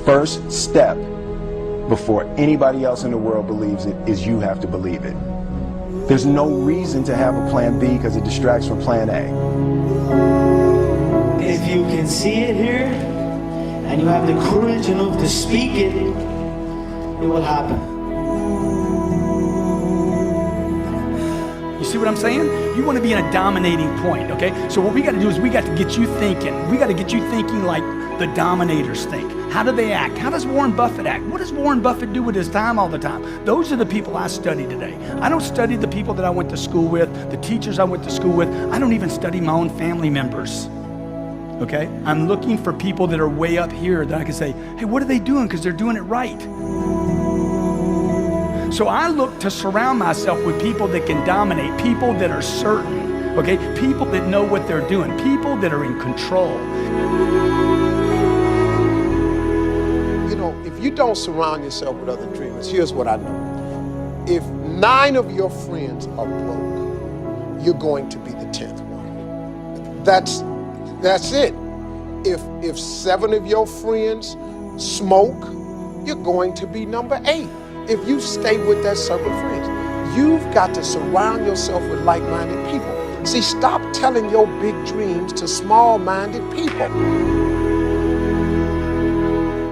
first step before anybody else in the world believes it is you have to believe it. There's no reason to have a plan B because it distracts from plan A. If you can see it here, and you have the courage enough to speak it, it will happen. You see what I'm saying? You want to be in a dominating point, okay? So what we got to do is we got to get you thinking. We got to get you thinking like the dominators think. How do they act? How does Warren Buffett act? What does Warren Buffett do with his time all the time? Those are the people I study today. I don't study the people that I went to school with, the teachers I went to school with. I don't even study my own family members, okay? I'm looking for people that are way up here that I can say, hey, what are they doing? Because they're doing it right. So I look to surround myself with people that can dominate, people that are certain, okay? People that know what they're doing, people that are in control. You know, if you don't surround yourself with other dreamers, here's what I know. If 9 of your friends are broke, you're going to be the 10th one. That's it. If 7 of your friends smoke, you're going to be number 8. If you stay with that circle of friends, you've got to surround yourself with like-minded people. See, stop telling your big dreams to small-minded people.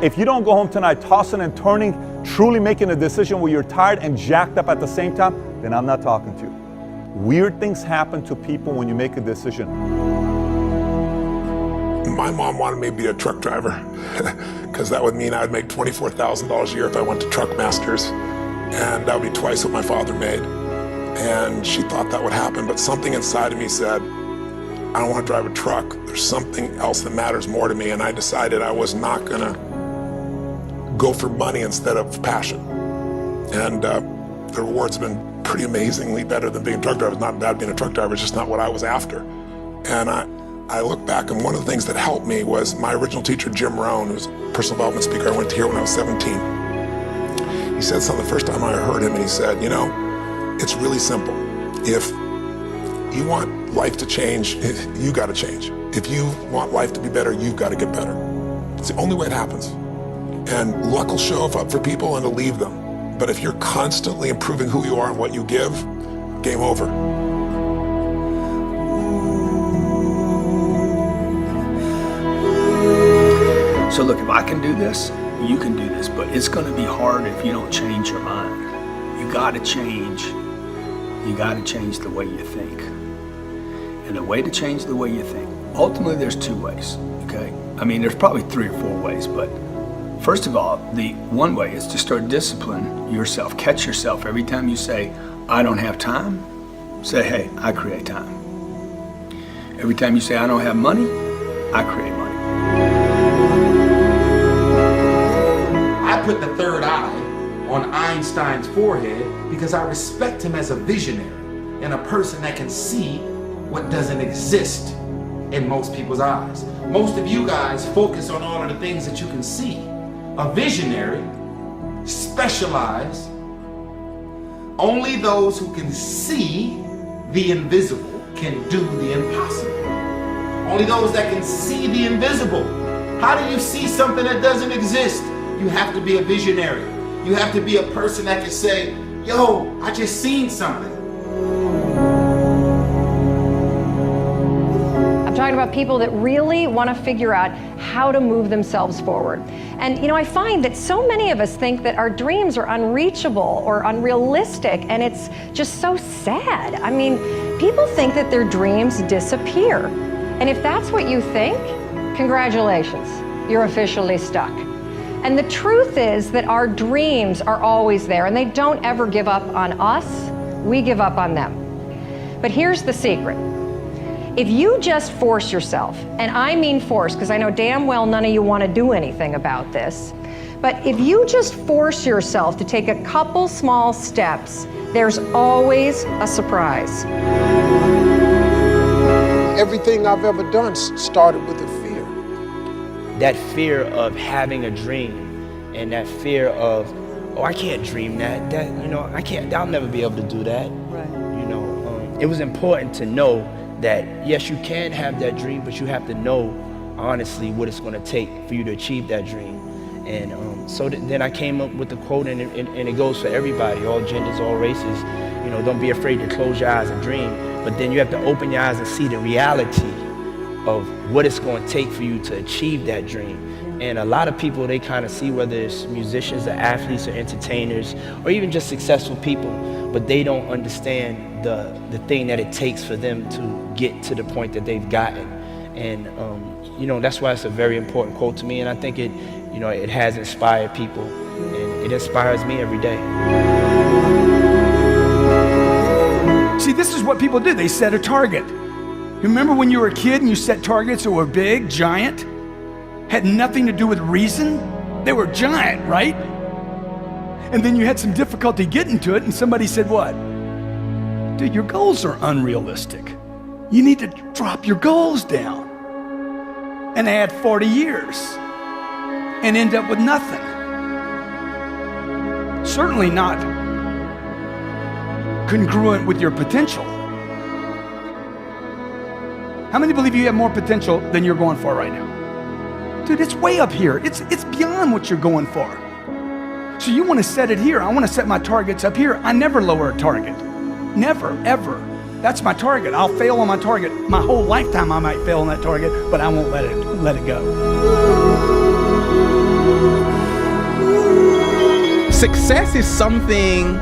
If you don't go home tonight tossing and turning, truly making a decision where you're tired and jacked up at the same time, then I'm not talking to you. Weird things happen to people when you make a decision. My mom wanted me to be a truck driver because that would mean I would make $24,000 a year if I went to Truck Masters, and that would be twice what my father made. And she thought that would happen, but something inside of me said, I don't want to drive a truck. There's something else that matters more to me, and I decided I was not going to go for money instead of passion. And the reward's been pretty amazingly better than being a truck driver. It's not bad being a truck driver, it's just not what I was after. And I look back, and one of the things that helped me was my original teacher, Jim Rohn, who's a personal development speaker I went to hear when I was 17. He said something the first time I heard him, and he said, you know, it's really simple. If you want life to change, you got to change. If you want life to be better, you've got to get better. It's the only way it happens. And luck will show up for people and it'll leave them. But if you're constantly improving who you are and what you give, game over. So look, if I can do this, you can do this, but it's going to be hard if you don't change your mind. You got to change. You got to change the way you think. And the way to change the way you think, ultimately there's 2 ways, okay? I mean, there's probably 3 or 4 ways, but first of all, the one way is to start discipline yourself. Catch yourself every time you say, I don't have time, say, hey, I create time. Every time you say, I don't have money, I create money. I put the third eye on Einstein's forehead because I respect him as a visionary and a person that can see what doesn't exist in most people's eyes. Most of you guys focus on all of the things that you can see. A visionary specializes. Only those who can see the invisible can do the impossible. Only those that can see the invisible. How do you see something that doesn't exist? You have to be a visionary. You have to be a person that can say, yo, I just seen something. I'm talking about people that really want to figure out how to move themselves forward. And you know, I find that so many of us think that our dreams are unreachable or unrealistic, and it's just so sad. I mean, people think that their dreams disappear. And if that's what you think, congratulations, you're officially stuck. And the truth is that our dreams are always there, and they don't ever give up on us, we give up on them. But here's the secret. If you just force yourself, and I mean force, because I know damn well none of you want to do anything about this, but if you just force yourself to take a couple small steps, there's always a surprise. Everything I've ever done started with a fear. That fear of having a dream, and that fear of, oh, I can't dream that, you know, I'll never be able to do that. Right. You know, it was important to know that, yes, you can have that dream, but you have to know, honestly, what it's going to take for you to achieve that dream. And then I came up with the quote, and it goes for everybody, all genders, all races. You know, don't be afraid to close your eyes and dream, but then you have to open your eyes and see the reality of what it's going to take for you to achieve that dream. And a lot of people, they kind of see, whether it's musicians or athletes or entertainers or even just successful people, but they don't understand the thing that it takes for them to get to the point that they've gotten. And you know, that's why it's a very important quote to me, and I think it, you know, it has inspired people, and it inspires me every day. See, this is what people do. They set a target. You remember when you were a kid and you set targets that were big, giant? Had nothing to do with reason? They were giant, right? And then you had some difficulty getting to it, and somebody said what? Dude, your goals are unrealistic. You need to drop your goals down. And add 40 years and end up with nothing. Certainly not congruent with your potential. How many believe you have more potential than you're going for right now? Dude, it's way up here. It's beyond what you're going for. So you want to set it here. I want to set my targets up here. I never lower a target. Never, ever. That's my target. I'll fail on my target. My whole lifetime I might fail on that target, but I won't let it go. Success is something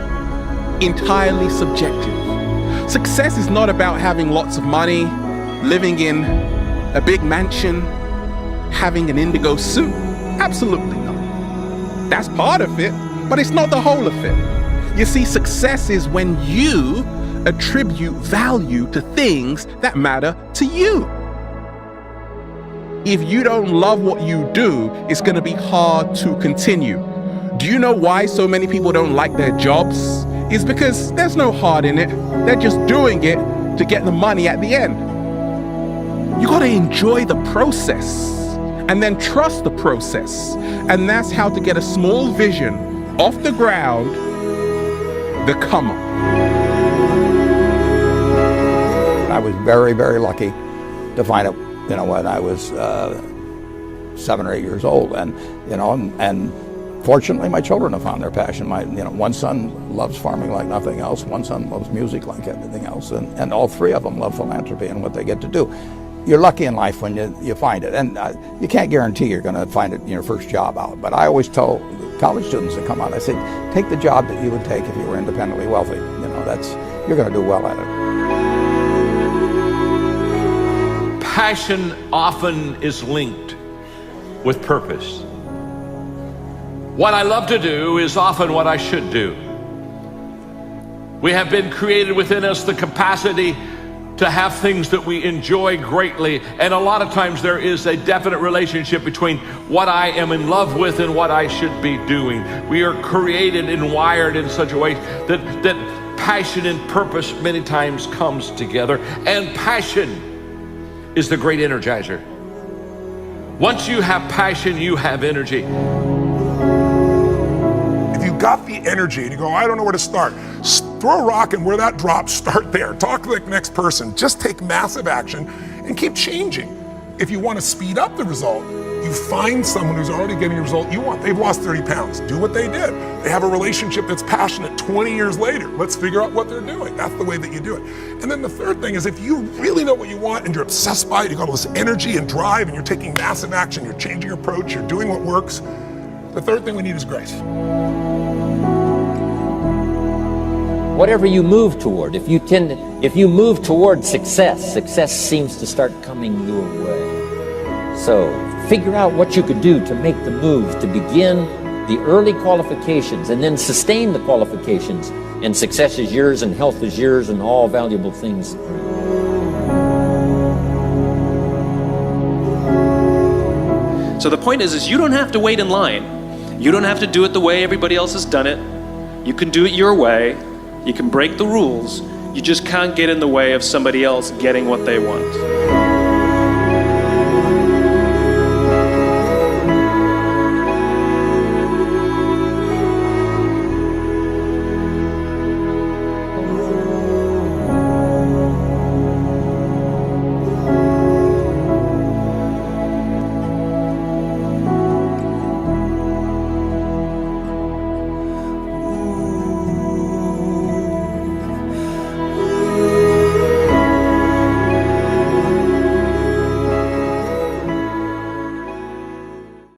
entirely subjective. Success is not about having lots of money, living in a big mansion, having an indigo suit. Absolutely not. That's part of it, but it's not the whole of it. You see, success is when you attribute value to things that matter to you. If you don't love what you do, it's going to be hard to continue. Do you know why so many people don't like their jobs? It's because there's no heart in it. They're just doing it to get the money at the end. You got to enjoy the process and then trust the process. And that's how to get a small vision off the ground, the come up. I was very, very lucky to find it, you know, when I was 7 or 8 years old, and you know, and fortunately, my children have found their passion. One son loves farming like nothing else. One son loves music like everything else, and all three of them love philanthropy and what they get to do. You're lucky in life when you find it, and you can't guarantee you're going to find it in your first job out. But I always tell college students that come out, I say, take the job that you would take if you were independently wealthy. You know, you're going to do well at it. Passion often is linked with purpose. What I love to do is often what I should do. We have been created within us the capacity to have things that we enjoy greatly, and a lot of times there is a definite relationship between what I am in love with and what I should be doing. We are created and wired in such a way that passion and purpose many times comes together, and passion is the great energizer. Once you have passion, you have energy. If you got the energy and you go, I don't know where to start, throw a rock, and where that drops, start there. Talk to the next person. Just take massive action and keep changing. If you want to speed up the result, you find someone who's already getting the result you want. They've lost 30 pounds. Do what they did. They have a relationship that's passionate 20 years later. Let's figure out what they're doing. That's the way that you do it. And then the third thing is, if you really know what you want and you're obsessed by it, you got all this energy and drive, and you're taking massive action, you're changing your approach, you're doing what works, the third thing we need is grace. Whatever you move toward, if you move toward success seems to start coming your way. So figure out what you could do to make the move, to begin the early qualifications and then sustain the qualifications, and success is yours and health is yours and all valuable things. So the point is you don't have to wait in line. You don't have to do it the way everybody else has done it. You can do it your way. You can break the rules. You just can't get in the way of somebody else getting what they want.